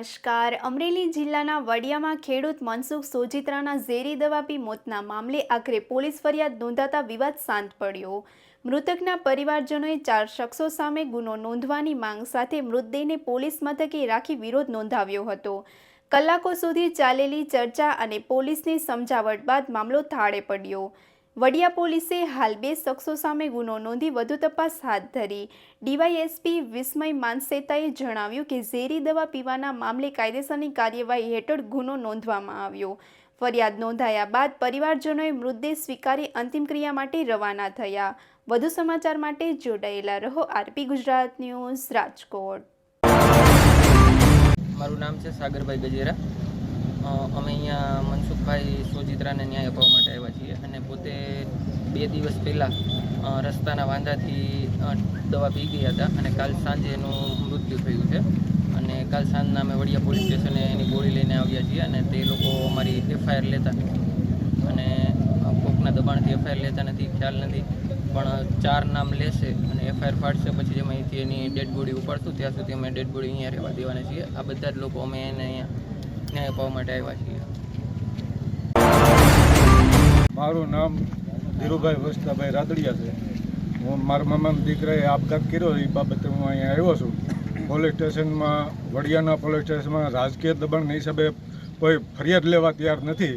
નમસ્કાર. અમરેલી જિલ્લાના વડિયામાં ખેડૂત મનસુખ સોજિત્રાના ઝેરી દવા પી મોતના મામલે આખરે પોલીસ ફરિયાદ નોંધાતા વિવાદ શાંત પડ્યો. મૃતકના પરિવારજનોએ 4 શખ્સો સામે ગુનો નોંધવાની માંગ સાથે મૃતદેહને પોલીસ મથકે રાખી વિરોધ નોંધાવ્યો હતો. કલાકો સુધી ચાલેલી ચર્ચા અને પોલીસની સમજાવટ બાદ મામલો થાળે પડ્યો. વડિયા પોલીસે હાલ 2 શખ્સો સામે ગુનો નોંધી વધુ તપાસ હાથ ધરી. ડીવાયએસપી વિસ્મય માનસેતાએ જણાવ્યું કે ઝેરી દવા પીવાના મામલે કાયદેસરની કાર્યવાહી હેઠળ ગુનો નોંધવામાં આવ્યો. ફરિયાદ નોંધાયા બાદ પરિવારજનોએ મૃતદેહ સ્વીકારી અંતિમ ક્રિયા માટે રવાના થયા. વધુ સમાચાર માટે જોડાયેલા રહો આરપી ગુજરાત ન્યૂઝ રાજકોટ. મારું નામ છે સાગરભાઈ ગજેરા. અમે અહીંયા મનસુખભાઈ સોજિત્રાને ન્યાય અપાવવા માટે આવ્યા છીએ અને પોતે 2 દિવસ પહેલાં રસ્તાના વાંધાથી દવા પી ગયા હતા અને કાલ સાંજે એનું મૃત્યુ થયું છે. અને કાલ સાંજના અમે વડિયા પોલીસ સ્ટેશને એની ગોળી લઈને આવ્યા છીએ અને તે લોકો અમારી એફઆઈઆર લેતા અને કોકના દબાણથી એફઆઈઆર લેતા નથી, ખ્યાલ નથી, પણ 4 નામ લેશે અને એફઆઈઆર ફાડશે પછી જેમ અહીંથી એની ડેડ બોડી ઉપાડશું ત્યાં સુધી અમે ડેડ બોડી અહીંયા રહેવા દેવાના છીએ. આ બધા જ લોકો અમે એને અહીંયા ન્યાય અપાવવા માટે આવ્યા છીએ. મારું નામ ધીરુભાઈ વસ્તાભાઈ રાદડિયા છે. હું મારા મામાના દીકરાએ આપઘાત કર્યો એ બાબતે હું અહીંયા આવ્યો છું. પોલીસ સ્ટેશનમાં વડિયાના પોલીસ સ્ટેશનમાં રાજકીય દબાણના હિસાબે કોઈ ફરિયાદ લેવા તૈયાર નથી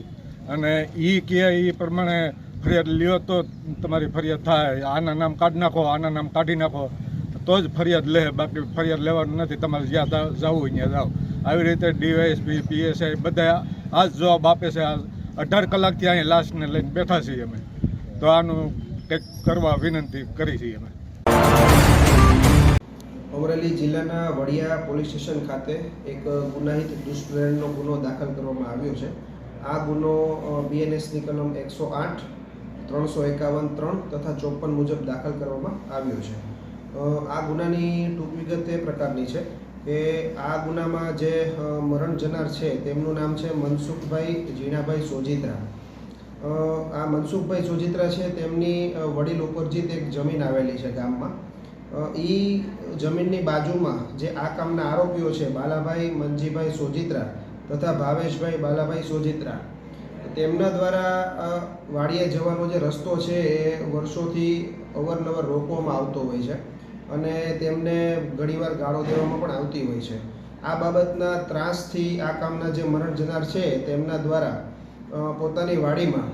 અને એ કહે એ પ્રમાણે ફરિયાદ લ્યો તો તમારી ફરિયાદ થાય. આના નામ કાઢી નાખો, આના નામ કાઢી નાખો તો જ ફરિયાદ લે, બાકી ફરિયાદ લેવાનું નથી. તમારે જ્યાં જવું ત્યાં જાઓ. આવી રીતે ડીવાયએસપી, પીએસઆઈ બધા આ જ જવાબ આપે છે. 18 કલાકથી અહીં લાશને લઈને બેઠા છીએ અમે. તો આનું કંઈક કરવા વિનંતી કરી છીએ અમે. અમરેલી જિલ્લાના વડિયા પોલીસ સ્ટેશન ખાતે એક ગુનાહિત દુષ્પ્રેરણનો ગુનો દાખલ કરવામાં આવ્યો છે. આ ગુનો બીએનએસની કલમ 108, 351(3) તથા 54 મુજબ દાખલ કરવામાં આવ્યો છે. આ ગુનાની ટૂંક વિગત એ પ્રકારની છે કે આ ગુનામાં જે મરણ જનાર છે તેમનું નામ છે મનસુખભાઈ જીણાભાઈ સોજિત્રા. આ મનસુખભાઈ સોજિત્રા છે તેમની વડીલ ઉપરજીત એક જમીન આવેલી છે ગામમાં. એ જમીનની બાજુમાં જે આ કામના આરોપીઓ છે બાલાભાઈ મનજીભાઈ સોજિત્રા તથા ભાવેશભાઈ બાલાભાઈ સોજિત્રા, તેમના દ્વારા વાડીએ જવાનો જે રસ્તો છે એ વર્ષોથી અવારનવાર રોકવામાં આવતો હોય છે અને તેમને ઘણીવાર ગાળો દેવામાં પણ આવતી હોય છે. આ બાબતના ત્રાસથી આ કામના જે મરણ જનાર છે તેમના દ્વારા પોતાની વાડીમાં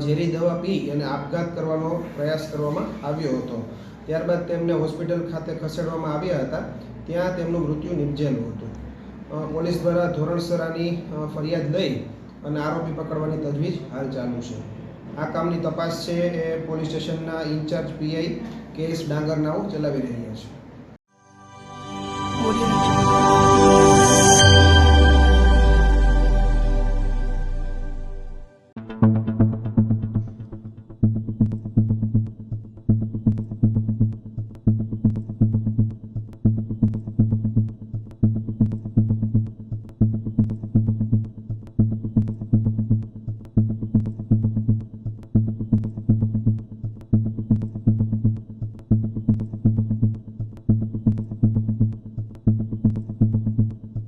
ઝેરી દવા પી અને આપઘાત કરવાનો પ્રયાસ કરવામાં આવ્યો હતો. ત્યારબાદ તેમને હોસ્પિટલ ખાતે ખસેડવામાં આવ્યા હતા. ત્યાં તેમનું મૃત્યુ નિપજેલું હતું. પોલીસ દ્વારા ધોરણસર આની ફરિયાદ લઈ અને આરોપી પકડવાની તજવીજ હાલ ચાલુ છે. આ કામની તપાસ છે એ પોલીસ સ્ટેશનના ઇન્ચાર્જ પીઆઈ કેએસ ડાંગરનાઓ ચલાવી રહ્યા છે.